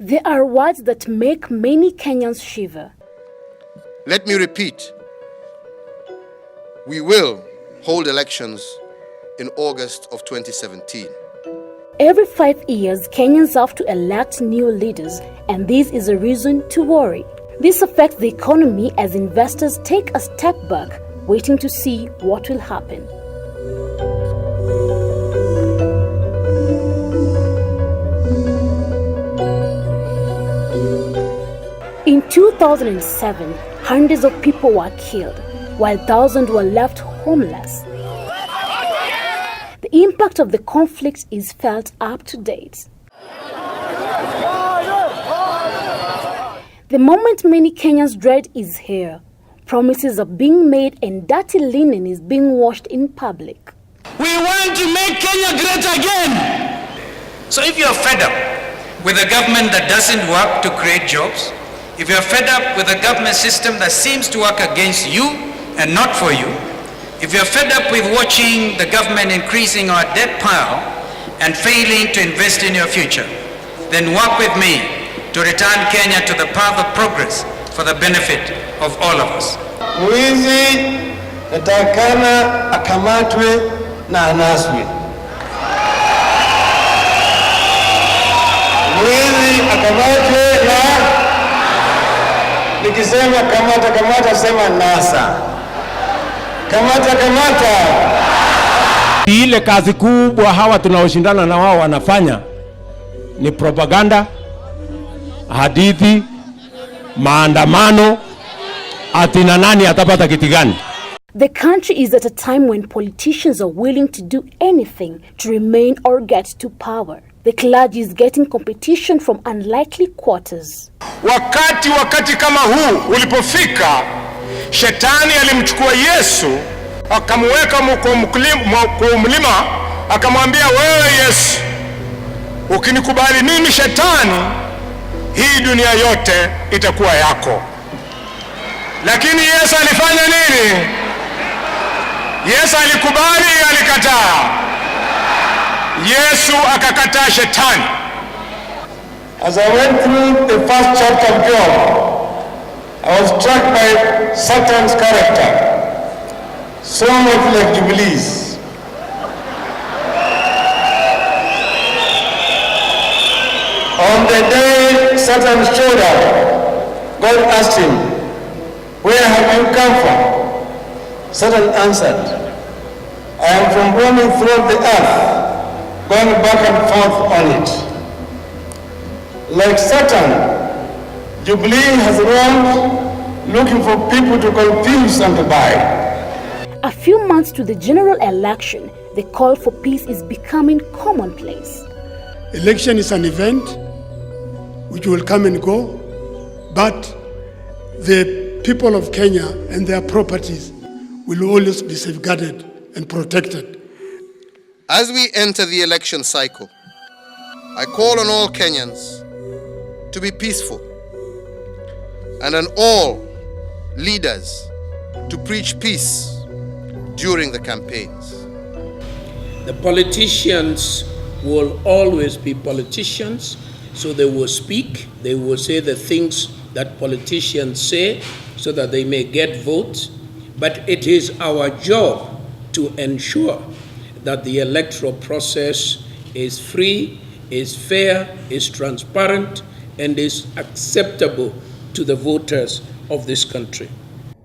There are words that make many Kenyans shiver. Let me repeat. We will hold elections in August of 2017. Every 5 years, Kenyans have to elect new leaders, and this is a reason to worry. This affects the economy as investors take a step back, waiting to see what will happen. In 2007, hundreds of people were killed, while thousands were left homeless. The impact of the conflict is felt up to date. The moment many Kenyans dread is here. Promises are being made and dirty linen is being washed in public. We want to make Kenya great again. So if you're fed up with a government that doesn't work to create jobs, if you're fed up with a government system that seems to work against you and not for you, if you're fed up with watching the government increasing our debt pile and failing to invest in your future, then work with me to return Kenya to the path of progress for the benefit of all of us. Mwizi natakana akamatwe na anaswe. Mwizi akamatwe na, nikisema kamata sema nasa. Kamata. Ile kazi kubwa hawa tunaoshindana na wao wanafanya ni propaganda, hadithi, maandamano, atina nani atapata kiti gani. The country is at a time when politicians are willing to do anything to remain or get to power. The clergy is getting competition from unlikely quarters. Wakati kama huu ulipofika, Shetani alimchukua Yesu akamweka kwa mlima, akamwambia, wewe Yesu, ukinikubali mimi Shetani, hii dunia yote itakuwa yako. Lakini Yesu alifanya nini? Yesu alikubali, alikataa? Yesu akakataa Shetani. As I went through the first chapter of Job, I was struck by Satan's character, so much like Jubilees. On the day Satan showed up, God asked him, where have you come from? Satan answered, I am from roaming throughout the earth, going back and forth on it. Like Satan, Jubilee has roamed looking for people to confuse and to buy. A few months to the general election, the call for peace is becoming commonplace. Election is an event which will come and go, but the people of Kenya and their properties will always be safeguarded and protected. As we enter the election cycle, I call on all Kenyans to be peaceful, and on all leaders to preach peace during the campaigns. The politicians will always be politicians, so they will speak, they will say the things that politicians say so that they may get votes, but it is our job to ensure that the electoral process is free, is fair, is transparent, and is acceptable to the voters of this country.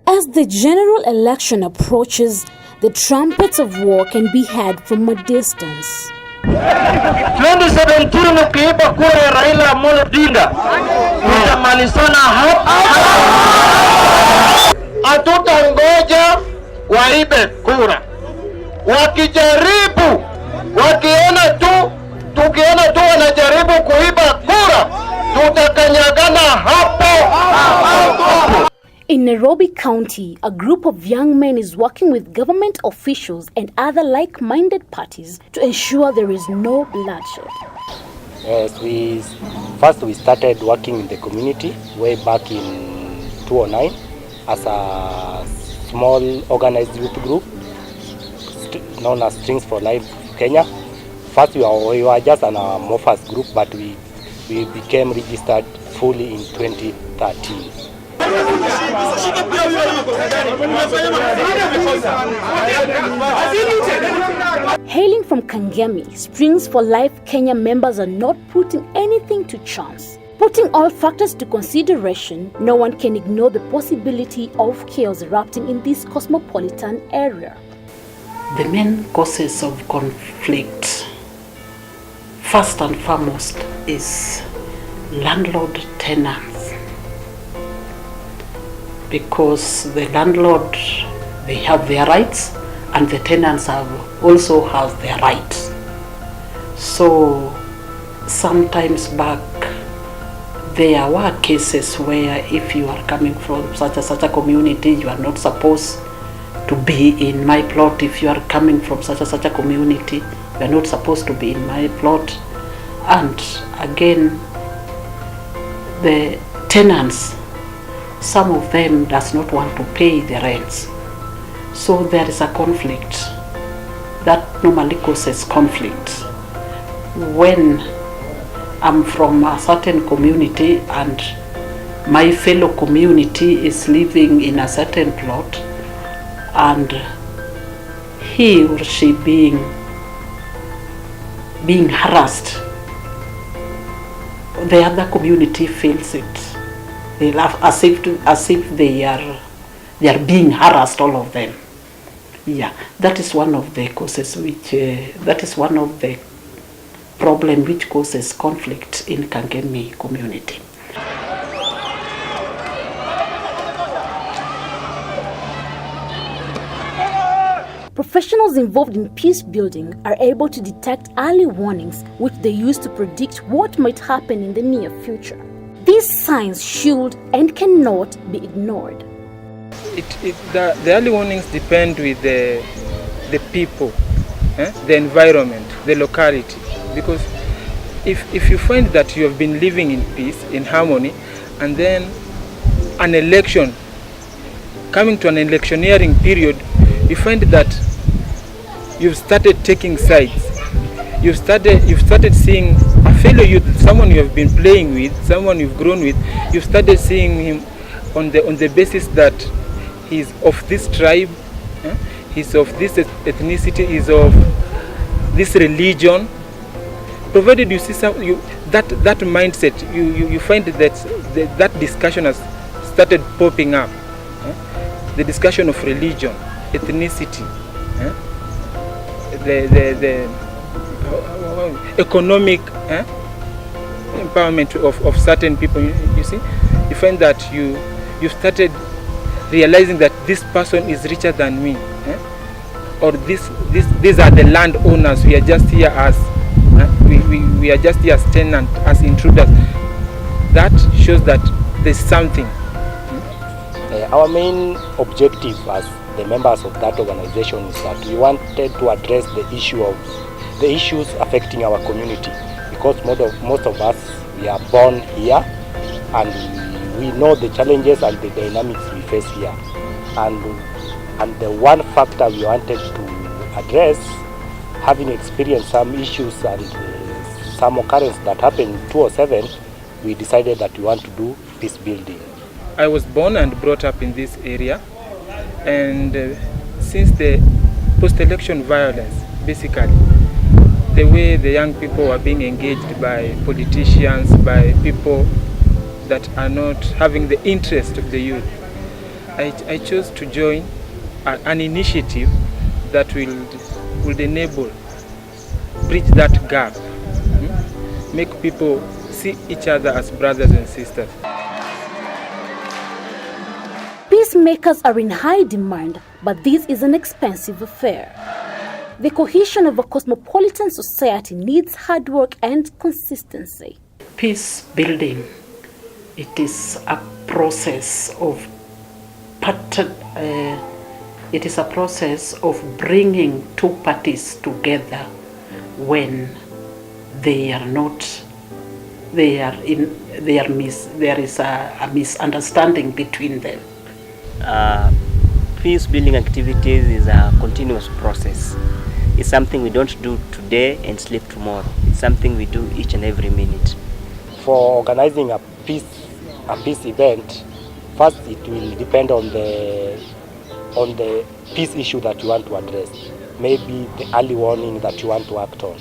As the general election approaches, the trumpets of war can be heard from a distance. 2017 ukiiba kura ya Raila Amolo Odinga, utamalizana hapa. Hatutangoja waibe kura. Wakijaribu, tukiona tu wanajaribu kuiba kura, tutakanyagana hapo. In Nairobi County, a group of young men is working with government officials and other like-minded parties to ensure there is no bloodshed. Yes, we started working in the community way back in 2009 as a small organized youth group known as Strings for Life Kenya. First we were just an amorphous group, but we We became registered fully in 2013. Hailing from Kangemi, Springs for Life Kenya members are not putting anything to chance. Putting all factors to consideration, no one can ignore the possibility of chaos erupting in this cosmopolitan area. The main causes of conflict, first and foremost, is landlord-tenants. Because the landlord, they have their rights, and the tenants also have their rights. So sometimes back, there were cases where if you are coming from such a community, you are not supposed to be in my plot. If you are coming from such a community, you are not supposed to be in my plot. And again, the tenants, some of them does not want to pay the rents. So there is a conflict. That normally causes conflict. When I'm from a certain community and my fellow community is living in a certain plot and he or she being harassed, the other community feels it. They laugh as if they are being harassed, all of them. Yeah, that is one of the causes that is one of the problem which causes conflict in Kangemi community. Professionals involved in peace building are able to detect early warnings which they use to predict what might happen in the near future. These signs should and cannot be ignored. The early warnings depend with the people, the environment, the locality. Because if you find that you have been living in peace, in harmony, and then an election, coming to an electioneering period, you find that you've started taking sides. You've started seeing a fellow youth, someone you have been playing with, someone you've grown with. You've started seeing him on the basis that he's of this tribe, he's of this ethnicity, he's of this religion. Provided you see that mindset, you find that discussion has started popping up. The discussion of religion, ethnicity, the economic empowerment of certain people. You see, you find that you started realizing that this person is richer than me, or these are the landowners. We are just here as we are just here as tenants, as intruders. That shows that there's something. Our main objective as the members of that organization is that we wanted to address the issues affecting our community, because most of us, we are born here and we know the challenges and the dynamics we face here. And the one factor we wanted to address, having experienced some issues and some occurrence that happened in 2007, we decided that we want to do peace building. I was born and brought up in this area, and since the post-election violence, basically, the way the young people are being engaged by politicians, by people that are not having the interest of the youth, I chose to join an initiative that will enable, bridge that gap, make people see each other as brothers and sisters. Peacemakers are in high demand, but this is an expensive affair. The cohesion of a cosmopolitan society needs hard work and consistency. Peace building, it is a process of bringing two parties together when there is a misunderstanding between them. Peace building activities is a continuous process. It's something we don't do today and sleep tomorrow. It's something we do each and every minute. for organizing a peace event, first it will depend on the peace issue that you want to address, maybe the early warning that you want to act on.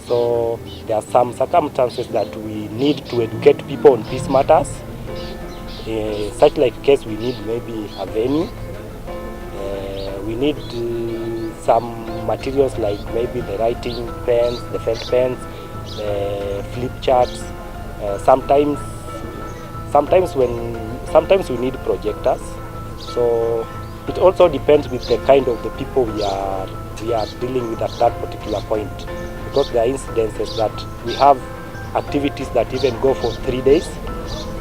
So there are some circumstances that we need to educate people on peace matters. Such like case, we need maybe a venue. We need some materials like maybe the writing pens, the felt pens, flip charts. Sometimes we need projectors. So it also depends with the kind of the people we are dealing with at that particular point. Because there are incidences that we have activities that even go for 3 days,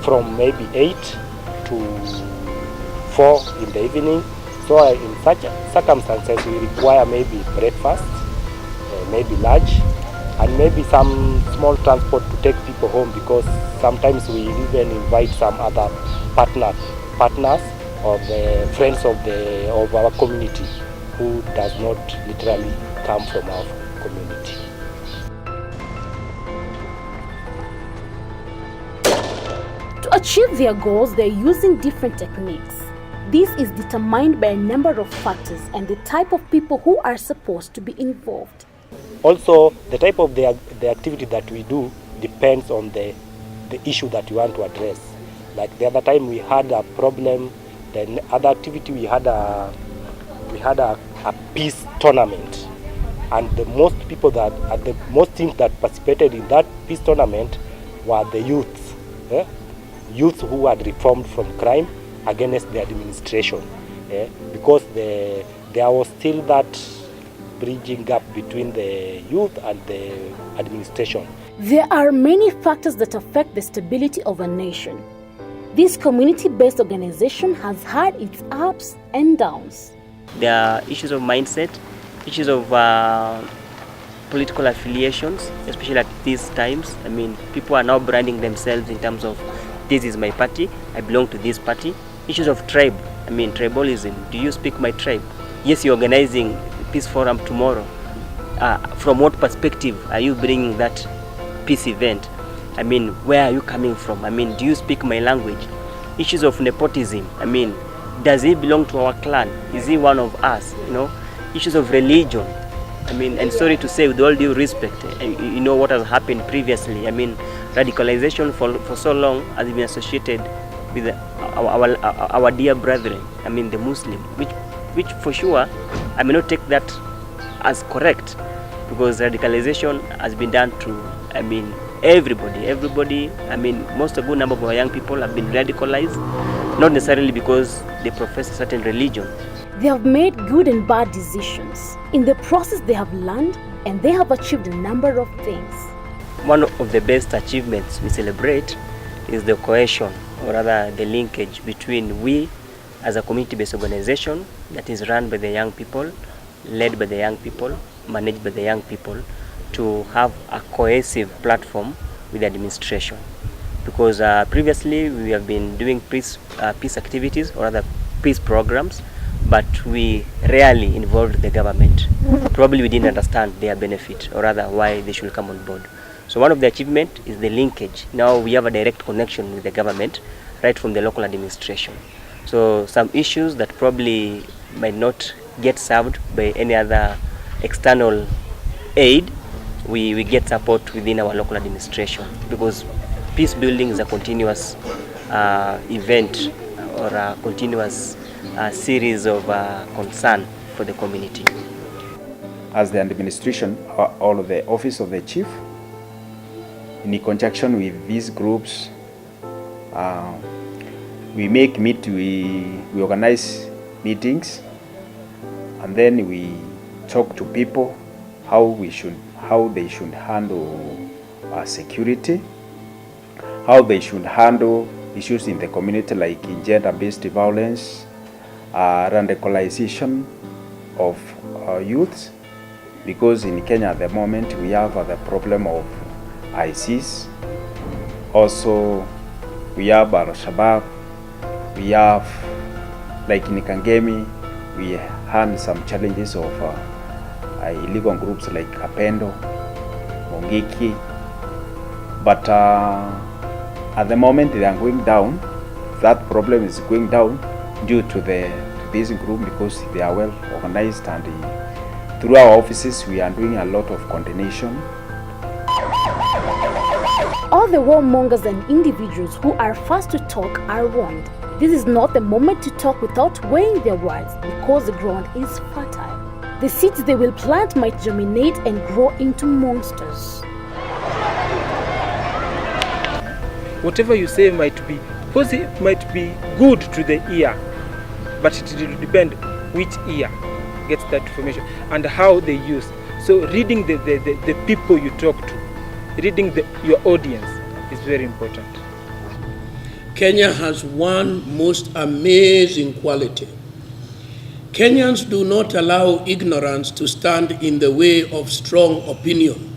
from maybe 8 to 4 in the evening. So in such circumstances, we require maybe breakfast, maybe lunch, and maybe some small transport to take people home, because sometimes we even invite some other partners or the friends of our community who does not literally come from our community. To achieve their goals, they're using different techniques. This is determined by a number of factors and the type of people who are supposed to be involved. Also, the type of the activity that we do depends on the issue that you want to address. Like the other time we had a problem, the other activity we had a peace tournament, and the most teams that participated in that peace tournament were the youths. Youths who had reformed from crime against the administration, because there was still that bridging gap between the youth and the administration. There are many factors that affect the stability of a nation. This community-based organization has had its ups and downs. There are issues of mindset, issues of political affiliations, especially at these times. I mean, people are now branding themselves in terms of, this is my party, I belong to this party. Issues of tribe, I mean, tribalism. Do you speak my tribe? Yes, you're organizing peace forum tomorrow. From what perspective are you bringing that peace event? I mean, where are you coming from? I mean, do you speak my language? Issues of nepotism. I mean, does he belong to our clan? Is he one of us? You know, issues of religion. I mean, and sorry to say, with all due respect, you know what has happened previously. I mean, radicalization for so long has been associated with our dear brethren. I mean, the Muslim, which for sure I may not take that as correct, because radicalization has been done to, I mean, everybody. I mean, most a good number of our young people have been radicalized, not necessarily because they profess a certain religion. They have made good and bad decisions. In the process, they have learned and they have achieved a number of things. One of the best achievements we celebrate is the cohesion, or rather the linkage between we as a community-based organization that is run by the young people, led by the young people, managed by the young people, to have a cohesive platform with the administration. Because previously we have been doing peace activities, or other peace programs, but we rarely involved the government. Probably we didn't understand their benefit, or rather why they should come on board. So one of the achievements is the linkage. Now we have a direct connection with the government, right from the local administration. So some issues that probably might not get served by any other external aid, we get support within our local administration, because peace building is a continuous event, or a continuous series of concern for the community. As the administration, all of the office of the chief, in conjunction with these groups, we organize meetings, and then we talk to people how they should handle security, how they should handle issues in the community like gender-based violence, radicalization of youths, because in Kenya at the moment we have the problem of ISIS, also we have Al-Shabaab, we have, like in Kangemi, we had some challenges of illegal groups like Kapendo, Mongiki, but At the moment they are going down. That problem is going down due to this group because they are well organized, and through our offices we are doing a lot of coordination. All the warmongers and individuals who are fast to talk are warned. This is not the moment to talk without weighing their words because the ground is fertile. The seeds they will plant might germinate and grow into monsters. Whatever you say might be positive, might be good to the ear, but it will depend which ear gets that information and how they use. So reading the people you talk to, reading your audience is very important. Kenya has one most amazing quality. Kenyans do not allow ignorance to stand in the way of strong opinion.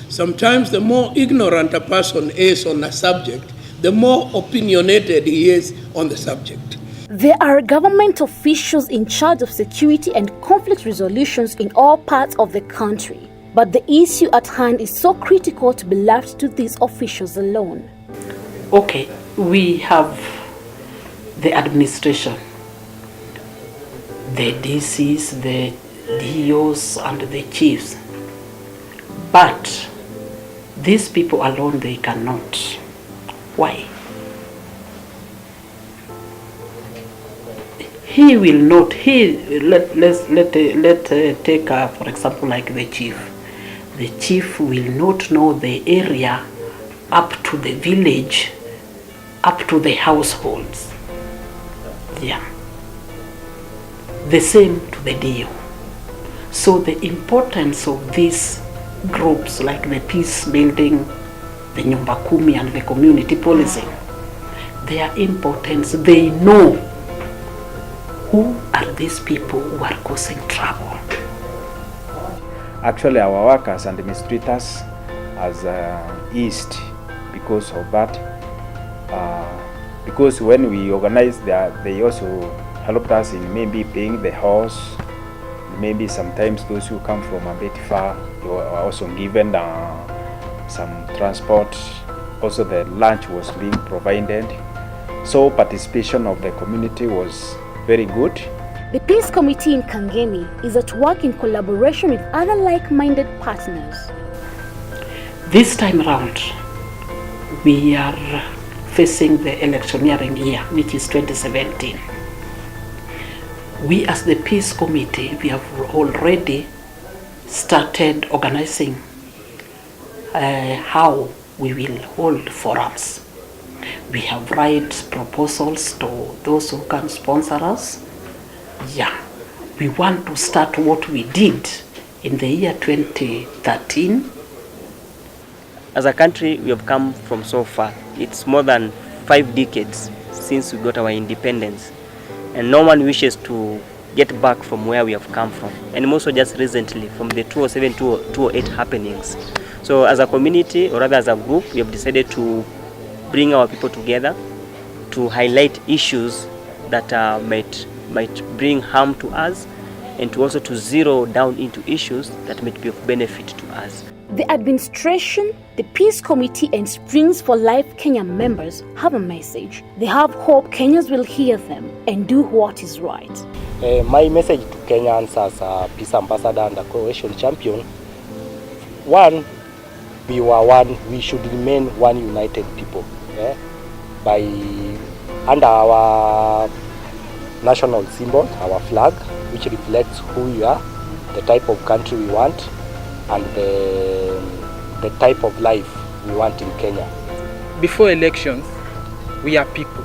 Sometimes the more ignorant a person is on a subject, the more opinionated he is on the subject. There are government officials in charge of security and conflict resolutions in all parts of the country. But the issue at hand is so critical to be left to these officials alone. Okay, we have the administration, the DCs, the DOs, and the chiefs. But these people alone, they cannot. Why? He will not. Let's take for example like the chief. The chief will not know the area up to the village, up to the households. Yeah. The same to the DO. So the importance of these groups like the peace building, the Nyumba Kumi, and the community policing, their importance, they know who are these people who are causing trouble. Actually, our workers and administrators has eased because of that. Because when we organized that, they also helped us in maybe paying the house. Maybe sometimes those who come from a bit far, they were also given some transport. Also the lunch was being provided. So participation of the community was very good. The Peace Committee in Kangemi is at work in collaboration with other like-minded partners. This time around, we are facing the electioneering year, which is 2017. We as the Peace Committee, we have already started organizing how we will hold forums. We have write proposals to those who can sponsor us. Yeah, we want to start what we did in the year 2013. As a country, we have come from so far. It's more than 5 decades since we got our independence. And no one wishes to get back from where we have come from. And also just recently, from the 2007 to 2008 happenings. So as a community, or rather as a group, we have decided to bring our people together to highlight issues that might bring harm to us, and to also to zero down into issues that might be of benefit to us. The administration, the Peace Committee, and Springs for Life Kenya members have a message. They have hope Kenyans will hear them and do what is right. My message to Kenyans as a peace ambassador and a coalition champion: one, we were one. We should remain one united people. By under our national symbol, our flag, which reflects who we are, the type of country we want, and the type of life we want in Kenya. Before elections, we are people.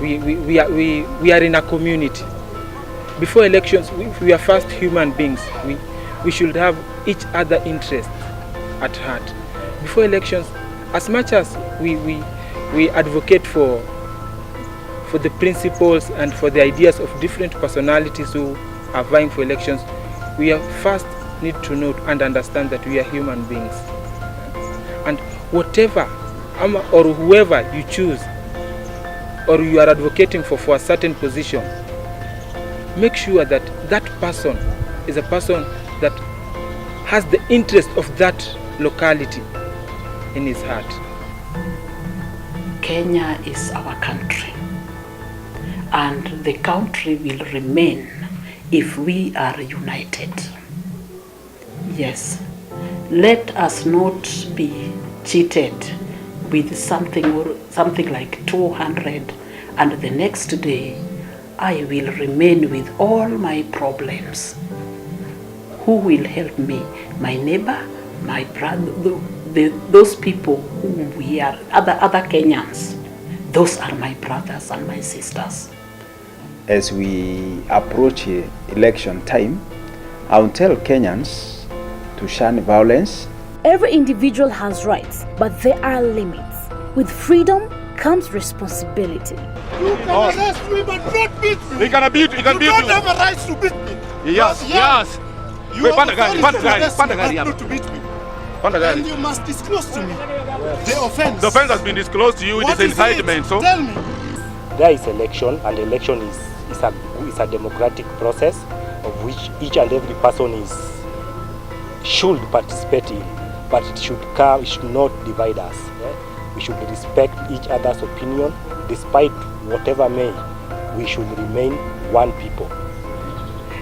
We are in a community. Before elections, we are first human beings. We should have each other interests at heart. Before elections, as much as we advocate for the principles and for the ideas of different personalities who are vying for elections, we first need to know and understand that we are human beings. And whatever or whoever you choose or you are advocating for a certain position, make sure that that person is a person that has the interest of that locality in his heart. Kenya is our country, and the country will remain if we are united. Yes, let us not be cheated with something like 200, and the next day I will remain with all my problems. Who will help me? My neighbor, my brother, those people who we are, other Kenyans. Those are my brothers and my sisters. As we approach election time, I will tell Kenyans to shun violence. Every individual has rights, but there are limits. With freedom comes responsibility. You can arrest me, but not beat me. They can beat you. You don't have a right to beat me. Yes. You have authority to arrest me, but not to beat me. And you must disclose to me the offense. The offense has been disclosed to you. It is incitement. So tell me. There is election, and election is a democratic process of which each and every person should participate in, but it should not divide us. We should respect each other's opinion, despite whatever may. We should remain one people.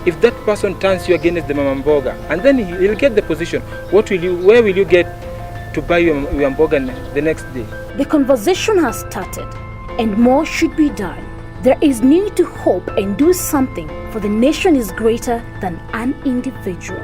If that person turns you against the mama mboga, and then he'll get the position, where will you get to buy your mboga the next day? The conversation has started, and more should be done. There is need to hope and do something, for the nation is greater than an individual.